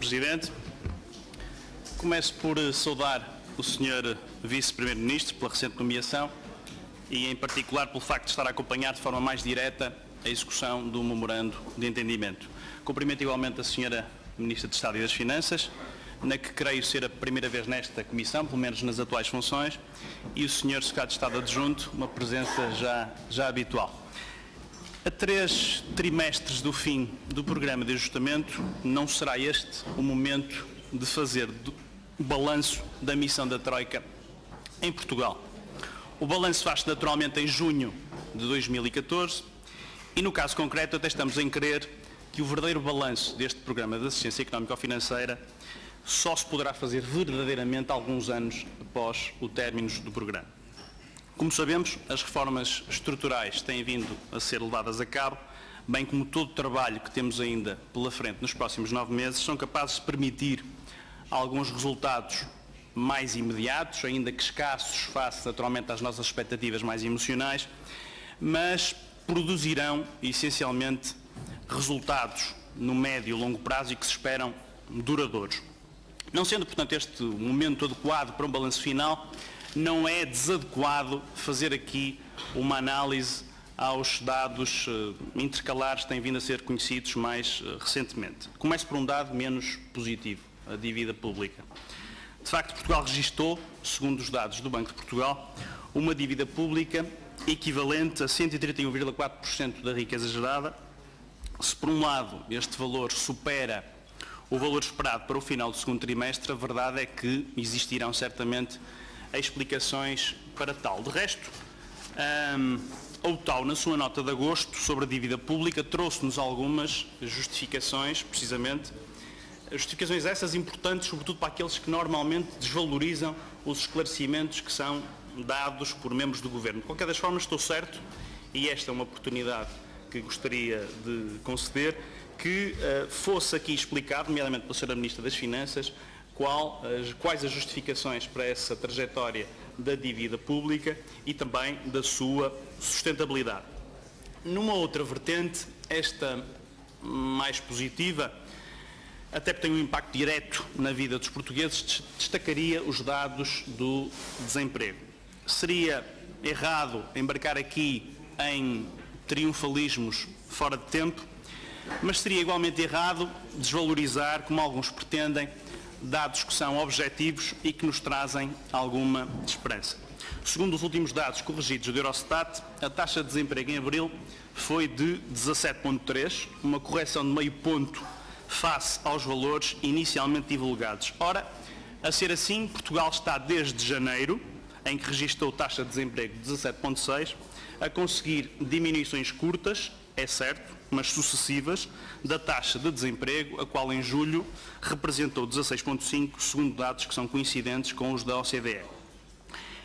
Presidente. Começo por saudar o Sr. Vice-Primeiro-Ministro pela recente nomeação e, em particular, pelo facto de estar a acompanhar de forma mais direta a execução do memorando de entendimento. Cumprimento igualmente a Sra. Ministra de Estado e das Finanças, na que creio ser a primeira vez nesta Comissão, pelo menos nas atuais funções, e o Sr. Secretário de Estado Adjunto, uma presença já habitual. A 3 trimestres do fim do programa de ajustamento, não será este o momento de fazer o balanço da missão da Troika em Portugal. O balanço faz-se naturalmente em junho de 2014 e, no caso concreto, até estamos em crer que o verdadeiro balanço deste programa de assistência económico-financeira só se poderá fazer verdadeiramente alguns anos após o término do programa. Como sabemos, as reformas estruturais têm vindo a ser levadas a cabo, bem como todo o trabalho que temos ainda pela frente nos próximos 9 meses, são capazes de permitir alguns resultados mais imediatos, ainda que escassos face naturalmente às nossas expectativas mais emocionais, mas produzirão essencialmente resultados no médio e longo prazo e que se esperam duradouros. Não sendo, portanto, este o momento adequado para um balanço final, não é desadequado fazer aqui uma análise aos dados intercalares que têm vindo a ser conhecidos mais recentemente. Começo por um dado menos positivo, a dívida pública. De facto, Portugal registou, segundo os dados do Banco de Portugal, uma dívida pública equivalente a 131,4% da riqueza gerada. Se, por um lado, este valor supera o valor esperado para o final do segundo trimestre, a verdade é que existirão certamente explicações para tal. De resto, a UTAU, na sua nota de agosto sobre a dívida pública, trouxe-nos algumas justificações, precisamente, justificações essas importantes, sobretudo para aqueles que normalmente desvalorizam os esclarecimentos que são dados por membros do Governo. De qualquer das formas, estou certo, e esta é uma oportunidade que gostaria de conceder, que fosse aqui explicado, nomeadamente pela Sra. Ministra das Finanças, quais as justificações para essa trajetória da dívida pública e também da sua sustentabilidade. Numa outra vertente, esta mais positiva, até porque tem um impacto direto na vida dos portugueses, destacaria os dados do desemprego. Seria errado embarcar aqui em triunfalismos fora de tempo, mas seria igualmente errado desvalorizar, como alguns pretendem, dados que são objetivos e que nos trazem alguma esperança. Segundo os últimos dados corrigidos do Eurostat, a taxa de desemprego em abril foi de 17,3, uma correção de meio ponto face aos valores inicialmente divulgados. Ora, a ser assim, Portugal está desde janeiro, em que registrou taxa de desemprego de 17,6, a conseguir diminuições curtas, é certo, mas sucessivas, da taxa de desemprego, a qual em julho representou 16,5, segundo dados que são coincidentes com os da OCDE.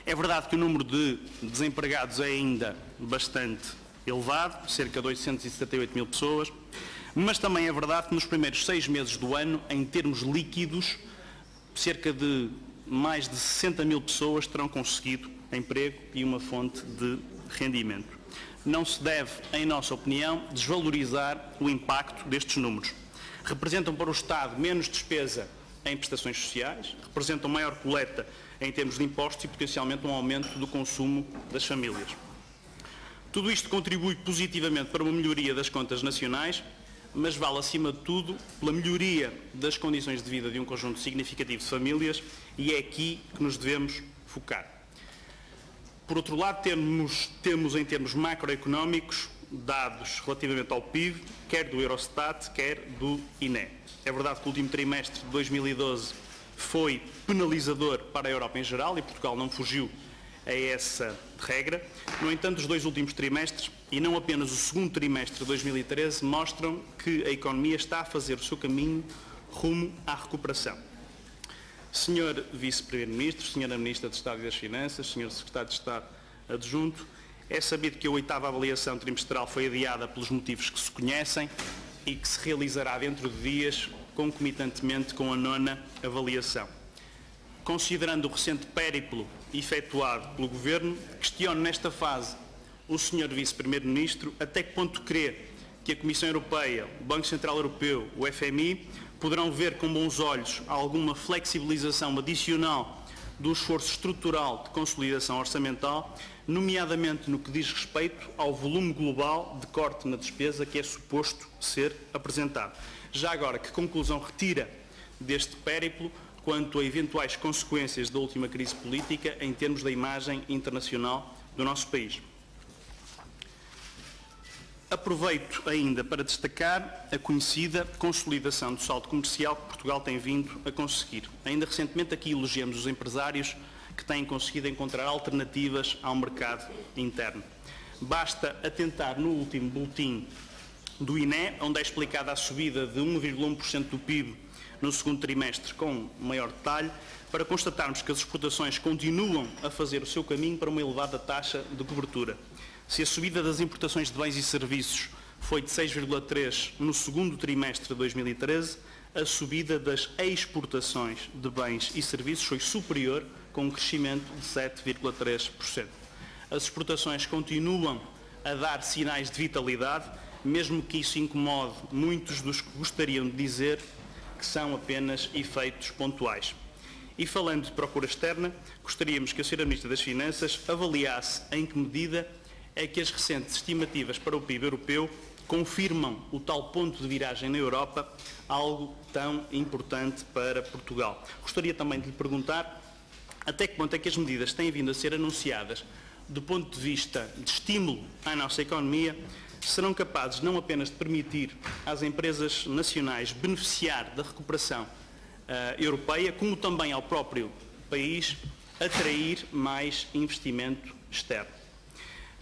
É verdade que o número de desempregados é ainda bastante elevado, cerca de 878 mil pessoas, mas também é verdade que nos primeiros 6 meses do ano, em termos líquidos, cerca de mais de 60 mil pessoas terão conseguido emprego e uma fonte de rendimento. Não se deve, em nossa opinião, desvalorizar o impacto destes números. Representam para o Estado menos despesa em prestações sociais, representam maior coleta em termos de impostos e potencialmente um aumento do consumo das famílias. Tudo isto contribui positivamente para uma melhoria das contas nacionais, mas vale acima de tudo pela melhoria das condições de vida de um conjunto significativo de famílias e é aqui que nos devemos focar. Por outro lado, temos em termos macroeconómicos dados relativamente ao PIB, quer do Eurostat, quer do INE. É verdade que o último trimestre de 2012 foi penalizador para a Europa em geral e Portugal não fugiu a essa regra. No entanto, os 2 últimos trimestres, e não apenas o segundo trimestre de 2013, mostram que a economia está a fazer o seu caminho rumo à recuperação. Sr. Vice-Primeiro-Ministro, Sra. Ministra de Estado e das Finanças, Sr. Secretário de Estado Adjunto, é sabido que a 8ª avaliação trimestral foi adiada pelos motivos que se conhecem e que se realizará dentro de dias, concomitantemente com a 9ª avaliação. Considerando o recente périplo efetuado pelo Governo, questiono nesta fase o Sr. Vice-Primeiro-Ministro até que ponto crê que a Comissão Europeia, o Banco Central Europeu, o FMI, poderão ver com bons olhos alguma flexibilização adicional do esforço estrutural de consolidação orçamental, nomeadamente no que diz respeito ao volume global de corte na despesa que é suposto ser apresentado. Já agora, que conclusão retira deste périplo quanto a eventuais consequências da última crise política em termos da imagem internacional do nosso país? Aproveito ainda para destacar a conhecida consolidação do saldo comercial que Portugal tem vindo a conseguir. Ainda recentemente aqui elogiamos os empresários que têm conseguido encontrar alternativas ao mercado interno. Basta atentar no último boletim do INE, onde é explicada a subida de 1,1% do PIB no segundo trimestre, com maior detalhe, para constatarmos que as exportações continuam a fazer o seu caminho para uma elevada taxa de cobertura. Se a subida das importações de bens e serviços foi de 6,3% no segundo trimestre de 2013, a subida das exportações de bens e serviços foi superior, com um crescimento de 7,3%. As exportações continuam a dar sinais de vitalidade, mesmo que isso incomode muitos dos que gostariam de dizer que são apenas efeitos pontuais. E falando de procura externa, gostaríamos que a Sra. Ministra das Finanças avaliasse em que medida é que as recentes estimativas para o PIB europeu confirmam o tal ponto de viragem na Europa, algo tão importante para Portugal. Gostaria também de lhe perguntar até que ponto é que as medidas têm vindo a ser anunciadas do ponto de vista de estímulo à nossa economia serão capazes não apenas de permitir às empresas nacionais beneficiar da recuperação europeia, como também ao próprio país atrair mais investimento externo.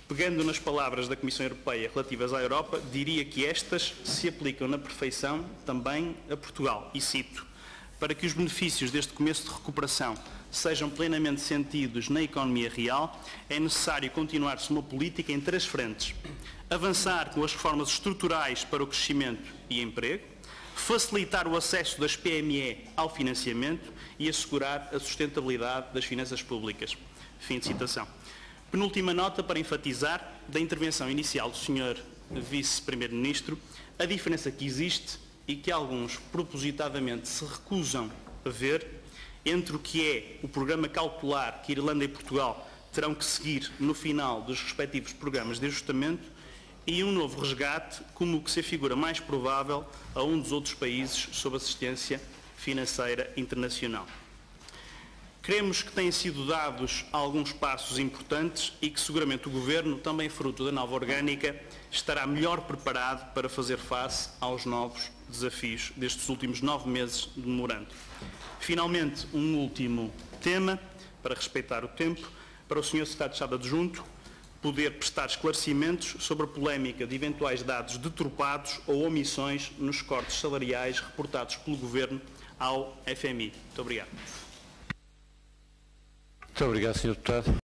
Pegando nas palavras da Comissão Europeia relativas à Europa, diria que estas se aplicam na perfeição também a Portugal. E cito: para que os benefícios deste começo de recuperação sejam plenamente sentidos na economia real, é necessário continuar-se uma política em 3 frentes. Avançar com as reformas estruturais para o crescimento e emprego, facilitar o acesso das PME ao financiamento e assegurar a sustentabilidade das finanças públicas. Fim de citação. Penúltima nota para enfatizar da intervenção inicial do Sr. Vice-Primeiro-Ministro a diferença que existe e que alguns propositadamente se recusam a ver entre o que é o programa cautelar que Irlanda e Portugal terão que seguir no final dos respectivos programas de ajustamento e um novo resgate como o que se afigura mais provável a um dos outros países sob assistência financeira internacional. Cremos que têm sido dados alguns passos importantes e que seguramente o Governo, também fruto da nova orgânica, estará melhor preparado para fazer face aos novos desafios destes últimos 9 meses de memorando. Finalmente, um último tema, para respeitar o tempo, para o Sr. Secretário de Estado Adjunto poder prestar esclarecimentos sobre a polémica de eventuais dados deturpados ou omissões nos cortes salariais reportados pelo Governo ao FMI. Muito obrigado. Muito obrigado, Sr. Deputado.